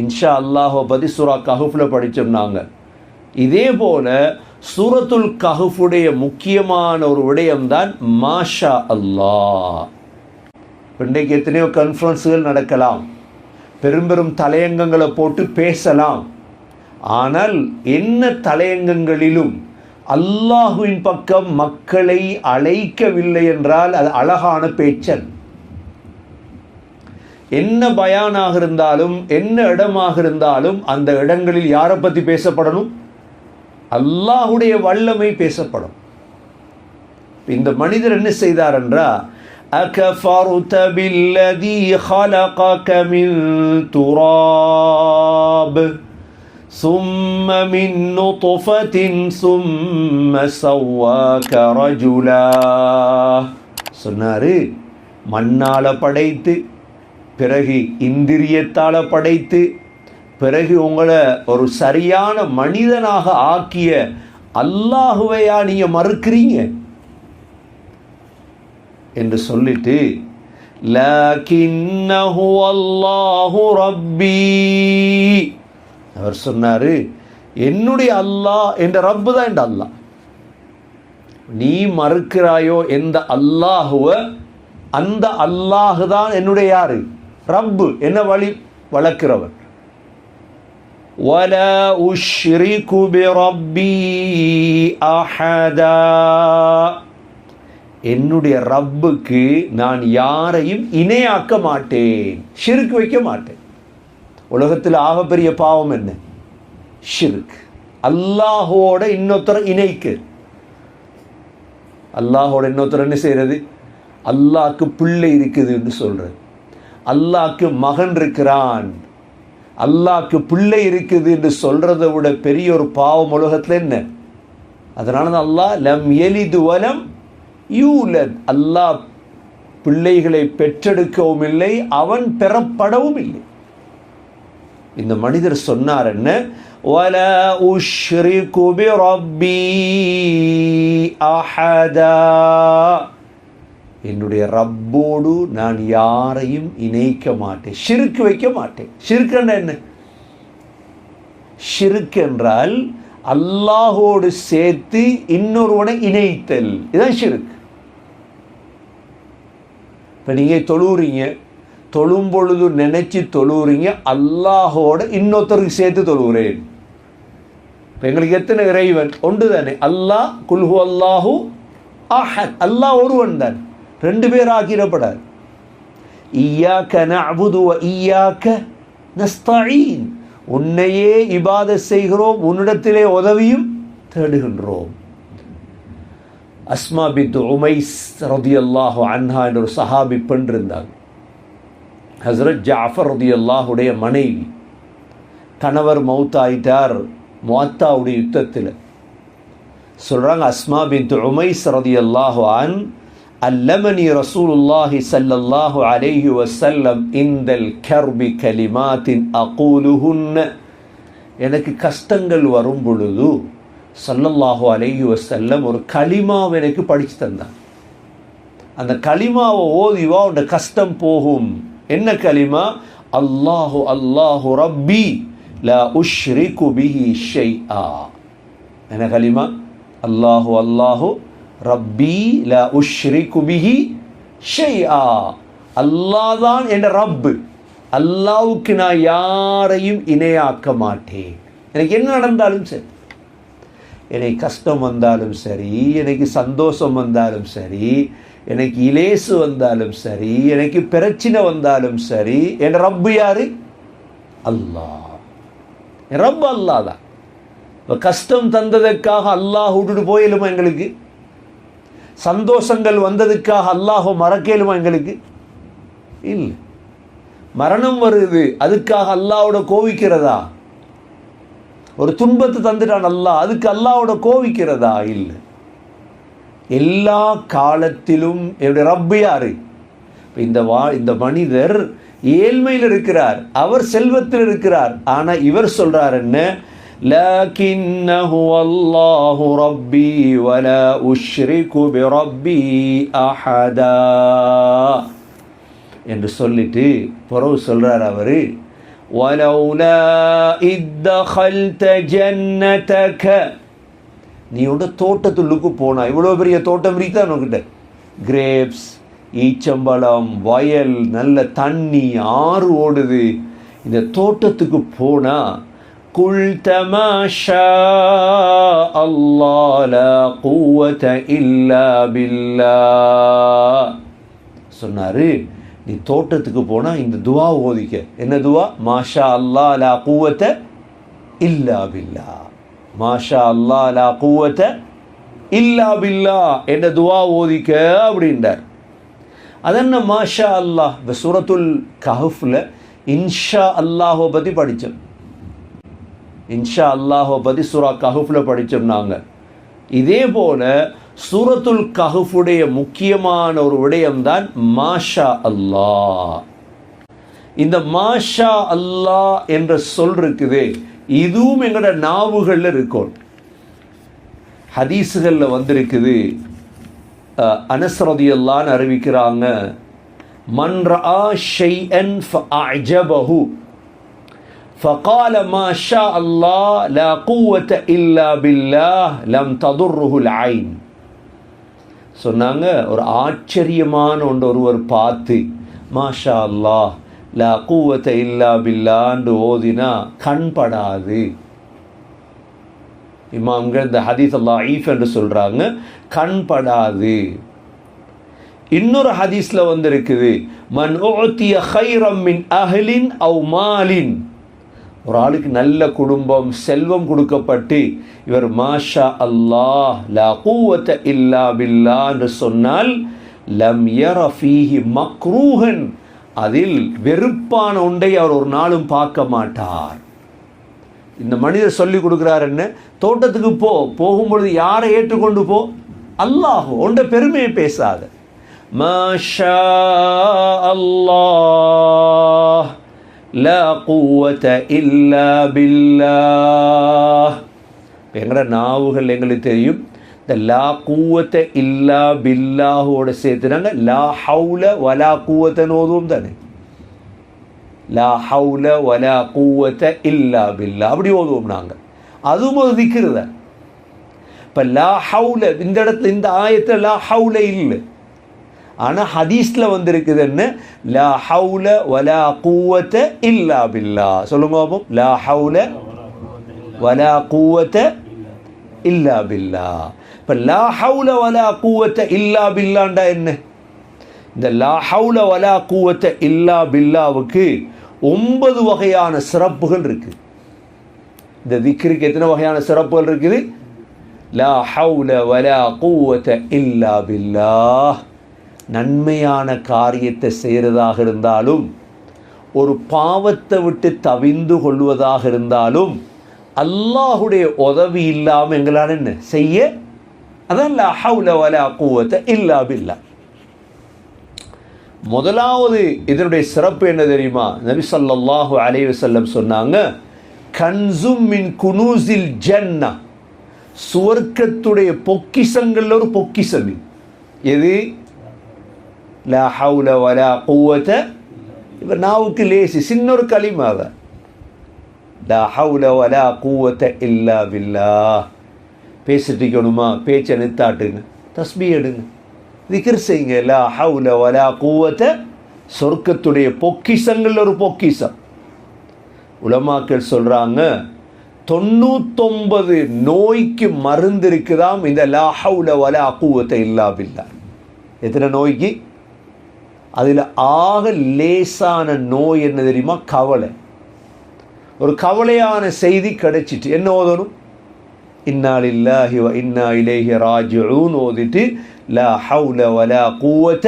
இன்ஷா அல்லாஹை பற்றி சூரா கஹஃபில் படித்தோம் நாங்கள். இதே போல் சூரத்துல் கஹஃபுடைய முக்கியமான ஒரு விடயம்தான் மாஷா அல்லாஹ். இன்றைக்கு எத்தனையோ கான்ஃபரன்ஸுகள் நடக்கலாம், பெரும் தலையங்கங்களை போட்டு பேசலாம். ஆனால் என்ன தலையங்கங்களிலும் அல்லாஹுவின் பக்கம் மக்களை அழைக்கவில்லை என்றால் அது அழகான பேச்சல். என்ன பயானாக இருந்தாலும் என்ன இடமாக இருந்தாலும் அந்த இடங்களில் யாரை பற்றி பேசப்படணும்? அல்லாஹுடைய வல்லமை பேசப்படும். இந்த மனிதர் என்ன செய்தார் என்றால், أكفرت بالذي خلقك من تراب ثم من نطفة ثم سواك رجلا. சொன்னாரு, மண்ணால படைத்து பிறகு இந்திரியத்தால படைத்து பிறகு உங்களை ஒரு சரியான மனிதனாக ஆக்கிய அல்லாஹுவையா நீங்க மறுக்கிறீங்க என்று சொல்லிட்டு, லக்கின்னஹு அல்லாஹு ரப்பி, அவர் சொன்னாரு, என்னுடைய அல்லாஹ் என்ற ரப்பு தான் என்ற அல்லாஹ். நீ மறுக்கிறாயோ எந்த அல்லாஹுவ, அந்த அல்லாஹு தான் என்னுடைய யாரு? ரப்பு, என்ன வழி வளர்க்கிறவர். வலா உஷ்ரிகு பிரப்பி அஹதா, என்னுடைய ரப்புக்கு நான் யாரையும் இணையாக்க மாட்டேன், ஷிர்க் வைக்க மாட்டேன். உலகத்தில் ஆகப்பெரிய பாவம் என்ன? ஷிர்க். அல்லாஹோட இன்னொருத்தரை இணைக்க. அல்லாஹோட இன்னொருத்தர் என்ன செய்யறது? அல்லாஹ்க்கு பிள்ளை இருக்குது என்று சொல்றது, அல்லாஹ்க்கு மகன் இருக்கிறான், அல்லாஹ்க்கு பிள்ளை இருக்குது என்று சொல்றதை விட பெரிய ஒரு பாவம் உலகத்தில் என்ன? அதனால தான் அல்லாஹ் லம் யலிது வலம் யூலத், அல்லாஹ் பிள்ளைகளை பெற்றெடுக்கவும் இல்லை, அவன் பெறப்படவும் இல்லை. இந்த மனிதர் சொன்னார் என்ன? வலா உஷ்ரிகு பிரப்பி அஹதா, என்னுடைய ரப்போடு நான் யாரையும் இணைக்க மாட்டேன், ஷிர்க் வைக்க மாட்டேன். ஷிர்க் என்ன? ஷிர்க் என்றால் அல்லாஹோடு சேர்த்து இன்னொருவனை இணைத்தல், இதுதான் ஷிர்க். இப்போ நீங்கள் தொழுறீங்க, தொழும் பொழுது நினைச்சு தொழுறீங்க, அல்லாஹோட இன்னொருத்தருக்கு சேர்த்து தொழுகிறேன். இப்போ எங்களுக்கு எத்தனை இறைவன்? ஒன்று தானே. அல்லாஹ், குல்ஹு அல்லாஹு அஹத், அல்லாஹ் ஒருவன் தான், ரெண்டு பேர் ஆக்கிடப்படாது. இய்யாக நஅ்புது வ இய்யாக நஸ்தஈன், உன்னையே இபாதத் செய்கிறோம், உன்னிடத்திலே உதவியும் தேடுகின்றோம். அஸ்மா பின்த் உமைஸ் ரலியல்லாஹு அன்ஹா என்ற ஒரு சஹாபி பெண் இருந்தாங்க. ஹஸ்ரத் ஜாஃபர் ரலியல்லாஹுடைய மனைவி. கணவர் மௌத்தாயிட்டார் முஅத்தாவுடைய யுத்தத்தில். சொல்கிறாங்க, அஸ்மா பின்த் உமைஸ் ரலியல்லாஹு அன் அல்லமனி ரசூலுல்லாஹி ஸல்லல்லாஹு அலைஹி வஸல்லம் இந்தல் கர்பி கலிமாத்தின் அகூலுஹுன்ன, எனக்கு கஷ்டங்கள் வரும் பொழுது ஸல்லல்லாஹு அலைஹி வஸல்லம் ஒரு கலிமாவை எனக்கு படித்து தந்தார். அந்த கலிமாவை ஓதிவா உன்ட கஷ்டம் போகும். என்ன கலிமா? அல்லாஹு அல்லாஹு ரப்பி லா உஷ்ரிகு பிஹி ஷைஆ. என்ன கலிமா? அல்லாஹு அல்லாஹு ரப்பி லா உஷ்ரிகு பிஹி ஷைஆ, அல்லாஹ் தான் என்ற ரப்பு, அல்லாஹ்வுக்கு நான் யாரையும் இணையாக்க மாட்டேன். எனக்கு என்ன நடந்தாலும் சரி, எனக்கு கஷ்டம் வந்தாலும் சரி, எனக்கு சந்தோஷம் வந்தாலும் சரி, எனக்கு இலேசு வந்தாலும் சரி, எனக்கு பிரச்சனை வந்தாலும் சரி, என் ரப்பு யாரு? அல்லாஹ். என் ரப்பு அல்லாஹ் தான். இப்போ கஷ்டம் தந்ததற்காக அல்லாஹ் விட்டுட்டு போயிலுமா எங்களுக்கு? சந்தோஷங்கள் வந்ததுக்காக அல்லாஹ் மறக்கலுமா எங்களுக்கு? இல்லை. மரணம் வருது, அதுக்காக அல்லாஹ்வோட கோவிக்கிறதா? ஒரு துன்பத்தை தந்துட்டான் அல்லாஹ், அதுக்கு அல்லாஹ்வோட கோவிக்கிறதா? இல்லை. எல்லா காலத்திலும் என்னுடைய ரப்பு யாரு? இந்த மனிதர் ஏழ்மையில் இருக்கிறார், அவர் செல்வத்தில் இருக்கிறார். ஆனா இவர் சொல்றார் என்ன? லக்கின்னஹு அல்லாஹு ரப்பி வலா உஷ்ரிகு பிரப்பி அஹதா என்று சொல்லிட்டு பிறகு சொல்றார் அவரு, வலௌலா இத்தகல்த ஜன்னதக, நீ உட தோட்டத்துள்ளுக்கு போனா, இவ்வளோ பெரிய தோட்டம் இருக்குதான் உங்ககிட்ட, கிரேப்ஸ், ஈச்சம்பழம், வயல், நல்ல தண்ணி, ஆறு ஓடுது, இந்த தோட்டத்துக்கு போனா குல்த மா ஷா அல்லாஹ் லா குவத இல்லா பில்லாஹ், சொன்னாரு, நீ தோட்டத்துக்கு போனா இந்த துவா ஓதிக்க. என்ன துவா? மாஷா அல்லாஹ் லா குவத இல்லா பில்லாஹ், மாஷா அல்லாஹ் லா குவத இல்லா பில்லாஹ் என்ற துவா ஓதிக்க அப்படின்றார். அதென்ன மாஷா அல்லாஹ்? இந்த சூரத்துல் கஹஃப்ல இன்ஷா அல்லாஹோ பற்றி படித்தோம். இன்ஷா அல்லாஹோ பற்றி சூரா கஹஃப்ல படித்தோம் நாங்கள். இதே போல சூரத்துல் கஹஃபுடைய முக்கியமான ஒரு விடயம்தான் மாஷா அல்லாஹ். இந்த மாஷா அல்லாஹ் என்ற சொல் இருக்குது, இதுவும் எங்களோட நாவுகளில் இருக்கும். ஹதீஸுகளில் வந்திருக்குது. அனஸ் ரலியல்லாஹு அன்ஹு அறிவிக்கிறாங்க, மன் ரஆ ஷைஅன் ஃபஅஅஜபஹு ஃபகால மா ஷா அல்லாஹ் லா குவத இல்லா பில்லாஹ் லம் ததுர்ருஹுல் ஐன். சொன்னாங்க, ஒரு ஆச்சரியமான ஒருவர் பார்த்து மாஷா அல்லாஹ் லா குவத இல்லா பில்லான்னு ஓதினா கண்படாது. இமாம்கள் இந்த ஹதீஸ் லைஃப் என்று சொல்றாங்க, கண்படாது. இன்னொரு ஹதீஸ்ல வந்திருக்குது, மன் உஅதிய கைரம் மின் அஹ்லின் அவ் மாலின், ஒரு ஆளுக்கு நல்ல குடும்பம், செல்வம் கொடுக்கப்பட்டு இவர் மாஷா அல்லாஹ் லா குவத இல்லா பில்லாஹ் என்று சொன்னால் லம் யர ஃபீஹி மக்ரூஹன், அதில் வெறுப்பான ஒன்றை அவர் ஒரு நாளும் பார்க்க மாட்டார். இந்த மனிதர் சொல்லி கொடுக்கிறார், என்ன, தோட்டத்துக்கு போகும்பொழுது யாரை ஏற்றுக்கொண்டு போ? அல்லாஹ். ஒன்றை பெருமையை பேசாத. மாஷா அல்லாஹ் லா குவத இல்லா பில்லாஹ். எங்கட நாவுகள் எங்களுக்கு தெரியும், இந்த லா குவத இல்லா பில்லாஹோட சேர்த்துனாங்க லா ஹவுல வலா குவத்தன்னு ஓதுவோம் தானே, லா ஹவுல வலா குவத இல்லா பில்லாஹ் அப்படி ஓதுவோம் நாங்கள். அதுவும் ஒரு திக்ரு தான். இப்போ லா ஹவுல இந்த இடத்துல இந்த ஆயத்தில் லா ஹவுல இல்லை, ஆனால் ஹதீஸில் வந்திருக்குது என்ன, லா ஹவுல வலா குவத இல்லா பில்லாஹ். சொல்லுங்க பாப்போம், லா ஹவுல வலா குவத இல்லா பில்லாஹ். இப்போ லா ஹவுல வலா குவத இல்லா பில்லாண்டா என்ன? இந்த லா ஹவுல வலா குவத இல்லா பில்லாவுக்கு 9 வகையான சிறப்புகள் இருக்குது. இந்த திக்ருக்கு எத்தனை வகையான சிறப்புகள் இருக்குது? லா ஹவுல வலா குவத இல்லா பில்லாஹ். நன்மையான காரியத்தை செய்கிறதாக இருந்தாலும், ஒரு பாவத்தை விட்டு தவிந்து கொள்வதாக இருந்தாலும், அல்லாஹுடைய உதவி இல்லாமல் எங்களால் என்ன செய்ய? அதான் லா ஹவுல வலா குவத இல்லா பில்லாஹ். முதலாவது இதனுடைய சிறப்பு என்ன தெரியுமா? நபி ஸல்லல்லாஹு அலைஹி வஸல்லம் சொன்னாங்க, கன்சும் மின் குனூஸில் ஜன்னா, சுவர்க்கத்துடைய பொக்கிஷங்கள்ல ஒரு பொக்கிஷம். எது? லா ஹவுல வலா குவத. இப்போ நாவுக்கு லேசி, சின்ன ஒரு கலிமா தான். லா ஹவுல வலா குவத இல்லா பில்லாஹ். பேசிட்டு இருக்கணுமா, பேச்சை நிறுத்தாட்டுங்க, தஸ்பீஹ் எடுங்க, திக்ர் செய்யுங்க. லா ஹவுல வலா குவத, சொர்க்கத்துடைய பொக்கிஷங்கள் ஒரு பொக்கிஷம். உலமாக்கள் சொல்றாங்க, 99 நோய்க்கு மருந்து இருக்குதாம் இந்த லா ஹவுல வலா குவத இல்லா பில்லாஹ். எத்தனை நோய்க்கு? அதில் ஆக லேசான நோய் என்ன தெரியுமா? கவலை. ஒரு கவலையான செய்தி கிடைச்சிட்டு என்ன ஓதணும்? இன்னா லில்லாஹி வ இன்னா இலைஹி ராஜிஊன் ஓதிட்டு லா ஹவுல வலா குவத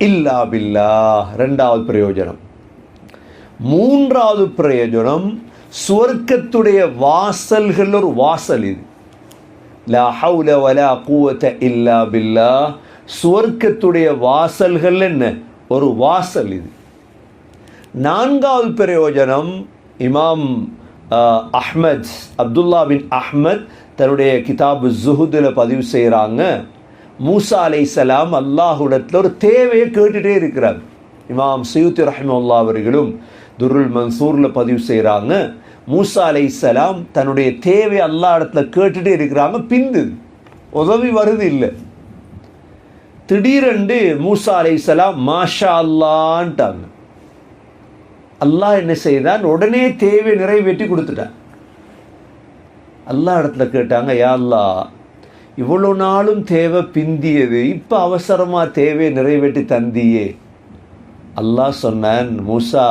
இல்லா பில்லாஹ். 2வது பிரயோஜனம். 3வது பிரயோஜனம், சுவர்க்கத்துடைய வாசல்கள் ஒரு வாசல் இது. லா ஹவுல வலா குவத இல்லா பில்லாஹ். சுவர்க்கத்துடைய வாசல்கள் என்ன? ஒரு வாசல் இது. 4வது பிரயோஜனம், இமாம் அஹ்மத், அப்துல்லா பின் அஹ்மத் தன்னுடைய கிதாபு ஜுஹுதில் பதிவு செய்கிறாங்க, மூசா அலைஹிஸ்ஸலாம் அல்லாஹ்விடத்தில் ஒரு தேவையை கேட்டுகிட்டே இருக்கிறார். இமாம் சயூத்தி ரஹ்மத்துல்லாஹி அவர்களும் துருல் மன்சூரில் பதிவு செய்கிறாங்க, மூசா அலைஹிஸ்ஸலாம் தன்னுடைய தேவை அல்லாஹ் இடத்துல கேட்டுகிட்டே இருக்கிறாங்க, பிந்து உதவி வருது இல்லை. திடீரென்று மூசா அலைஹிஸ்ஸலாம் மாஷா அல்லான்ட்டாங்க. அல்லாஹ் என்ன செய்தான், உடனே தேவை நிறைவேற்றி கொடுத்துட்டான். அல்லாஹ் இடத்துல கேட்டாங்க, யா அல்லாஹ் இவ்வளோ நாளும் தேவை பிந்தியது, இப்போ அவசரமாக தேவையை நிறைவேற்றி தந்தியே. அல்லாஹ் சொன்னான், மூசா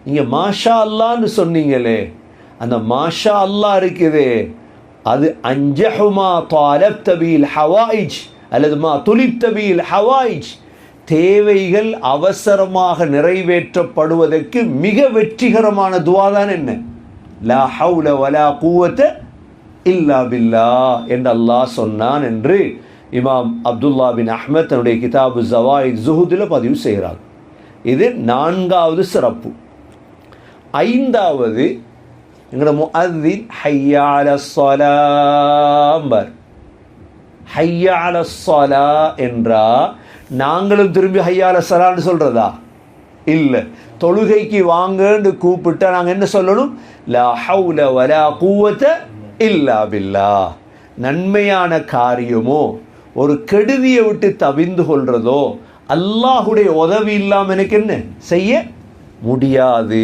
நீங்கள் மாஷா அல்லான்னு சொன்னீங்களே, அந்த மாஷா அல்லாஹ் இருக்குதே அது அஞ்சஹுமா தாலப் தபீல் ஹவாயிஜ் அல்லது மா துலிப் தபீல் ஹவாயிஜ், தேவைகள் அவசரமாக நிறைவேற்றப்படுவதற்கு மிக வெற்றிகரமான துவா தான் என்ன, லா ஹவுல வலா குவத இல்லா பில்லா என்று அல்லாஹ் சொன்னான் என்று இமாம் அப்துல்லா பின் அஹ்மத் தன்னுடைய கிதாபு ஜவாயித் ஜுஹுதில் பதிவு செய்கிறார். இது 4வது சிறப்பு. 5வது எங்களோட முஅத்தின் ஹய்யா அலஸ் ஸலாம்பர். ஹய்யா அலஸ் ஸலா என்றா நாங்களும் திரும்பி ஹய்யா அலஸ் ஸலான்னு சொல்கிறதா இல்லை. தொழுகைக்கு வாங்கன்னு கூப்பிட்டா நாங்கள் என்ன சொல்லணும், லா ஹவுல வலா குவத இல்லா பில்லா. நன்மையான காரியமோ ஒரு கெடுதியை விட்டு தவிந்து கொள்றதோ அல்லாஹுடைய உதவி இல்லாமல் எனக்கு என்ன செய்ய முடியாது.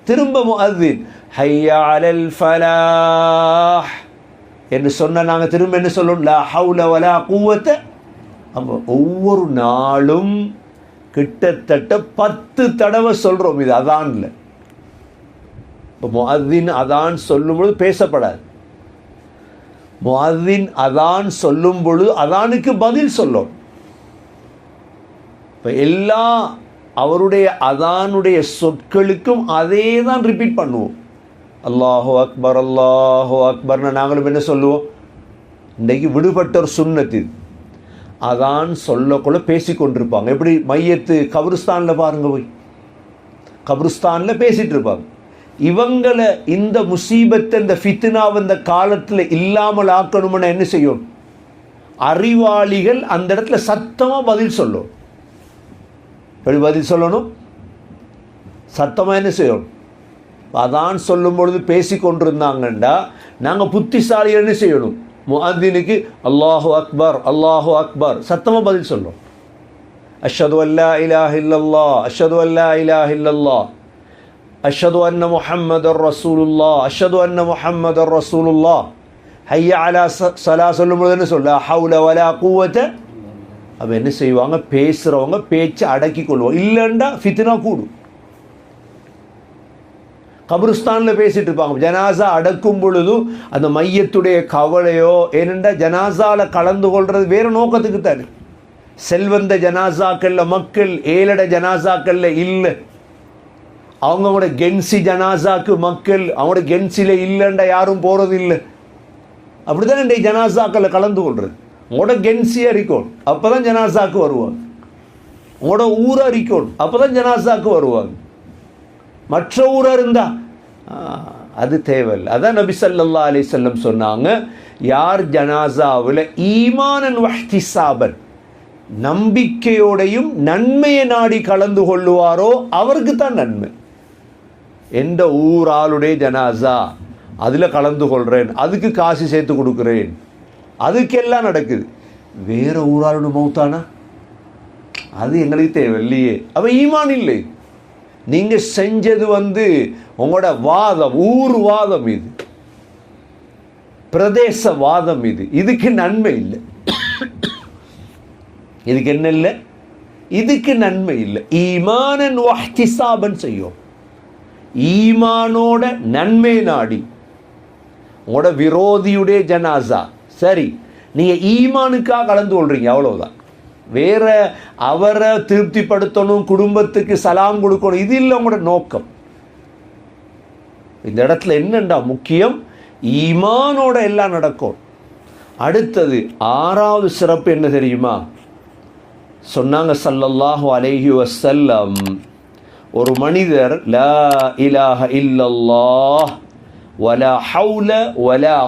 திரும்ப முஅத்தின் ஹய்யா அலல் ஃபலாஹ் என்று சொன்ன நாங்கள் திரும்ப என்ன சொல்லணும், லா ஹவுல வலா குவத. அப்போ ஒவ்வொரு நாளும் கிட்டத்தட்ட 10 தடவை சொல்கிறோம் இது அதான்ல. இப்போ முஅத்தின் அதான் சொல்லும்பொழுது பேசப்படாது. முஅத்தின் அதான் சொல்லும் பொழுது அதானுக்கு பதில் சொல்லும். இப்போ எல்லா அவருடைய அதானுடைய சொற்களுக்கும் அதே தான் ரிப்பீட் பண்ணுவோம். அல்லாஹு அக்பர் அல்லாஹு அக்பர்னு நாங்களும் என்ன சொல்லுவோம், இன்றைக்கு விடுபட்ட ஒரு சுன்னத்து இது. அதான் சொல்லக்குள்ள பேசி கொண்டிருப்பாங்க. எப்படி மையத்து கபிரிஸ்தானில் பாருங்க, போய் கபிரிஸ்தானில் பேசிகிட்டு இருப்பாங்க. இவங்களை இந்த முசீபத்தை இந்த ஃபித்னாவை இந்த காலத்தில் இல்லாமல் ஆக்கணும்னு என்ன செய்யும், அறிவாளிகள் அந்த இடத்துல சத்தமாக பதில் சொல்லும். எப்படி பதில் சொல்லணும், சத்தமாக என்ன செய்யணும். அதான் சொல்லும் பொழுது பேசி கொண்டிருந்தாங்கண்டா நாங்கள் புத்திசாலிகள் என்ன செய்யணும், முஅத்தினுக்கு அல்லாஹு அக்பர் அல்லாஹு அக்பர் சத்தமாக பதில் சொல்லும். அஷ்ஹது அல்லா இலாஹ இல்லல்லாஹ் அஷ்ஹது அல்லா இலாஹ இல்லல்லாஹ் அஷ்ஹது அன்ன முஹம்மதர் ரசூலுல்லாஹ் அஷ்ஹது அன்ன முஹம்மதர் ரசூலுல்லாஹ் ஹய்யா அலா ஸலா சொல்லும் பொழுது என்ன சொல்ல, ஹவுல வலா குவத. அப்போ என்ன செய்வாங்க, பேசுகிறவங்க பேச்சை அடக்கி கொள்வோம், இல்லைண்டா ஃபித்னா கூடும். கபிரிஸ்தானில் பேசிகிட்டு இருப்பாங்க. ஜனாசா அடக்கும் பொழுதும் அந்த மையத்துடைய கவலையோ, ஏனென்றா ஜனாசாவில் கலந்து கொள்வது வேறு நோக்கத்துக்கு தானே. செல்வந்த ஜனாசாக்களில் மக்கள், ஏழட ஜனாசாக்களில் இல்லை. அவங்களோட கென்சி ஜனாசாக்கு மக்கள், அவங்களோட கென்சியில் இல்லைண்டா யாரும் போகிறது இல்லை. அப்படி தான் இன்றைய ஜனாசாக்களில் கலந்து கொள்வது. உங்களோட கென்சி அறிக்கணும், அப்போ தான் ஜனாசாக்கு வருவாங்க. உங்களோட ஊரை அறிக்கணும், அப்போ தான் ஜனாசாக்கு வருவாங்க. மற்ற ஊராக இருந்தால் அது தேவையில்லை. அதான் நபி ஸல்லல்லாஹு அலைஹி வஸல்லம் சொன்னாங்க, யார் ஜனாசாவில் ஈமானன் வஹ்திசாபன் நம்பிக்கையோடையும் நன்மையை நாடி கலந்து கொள்ளுவாரோ அவருக்கு தான் நன்மை. எந்த ஊராளுடைய ஜனாசா அதில் கலந்து கொள்கிறேன், அதுக்கு காசு சேர்த்து கொடுக்குறேன், அதுக்கெல்லாம் நடக்குது. வேறு ஊராளுடைய மௌத்தானா அது எங்களுக்கு தேவையில்லையே. அப்போ ஈமான் இல்லை. நீங்கள் செஞ்சது உங்களோட வாதம், ஊர் வாதம், இது பிரதேச வாதம், இதுக்கு நன்மை இல்லை. இதுக்கு என்ன இல்லை, இதுக்கு நன்மை இல்லை. ஈமானன் வஹ்திசாபன் செய்யும், ஈமானோட நன்மை நாடி. உங்களோட விரோதியுடைய ஜனாசா சரி, நீங்கள் ஈமானுக்காக கலந்து கொள்றீங்க, அவ்வளவுதான். வேற அவரை திருப்திப்படுத்தணும், குடும்பத்துக்கு சலாம் கொடுக்கணும், இது இல்லை உங்களோட நோக்கம். இந்த இடத்துல என்னண்டா முக்கியம், ஈமானோட எல்லாம் நடக்கும். அடுத்தது 6வது சிறப்பு என்ன தெரியுமா, சொன்னாங்க ஸல்லல்லாஹு அலைஹி வஸல்லம், ஒரு மனிதர் லா இலாஹ இல்லல்லாஹ் வலா ஹவுல வலா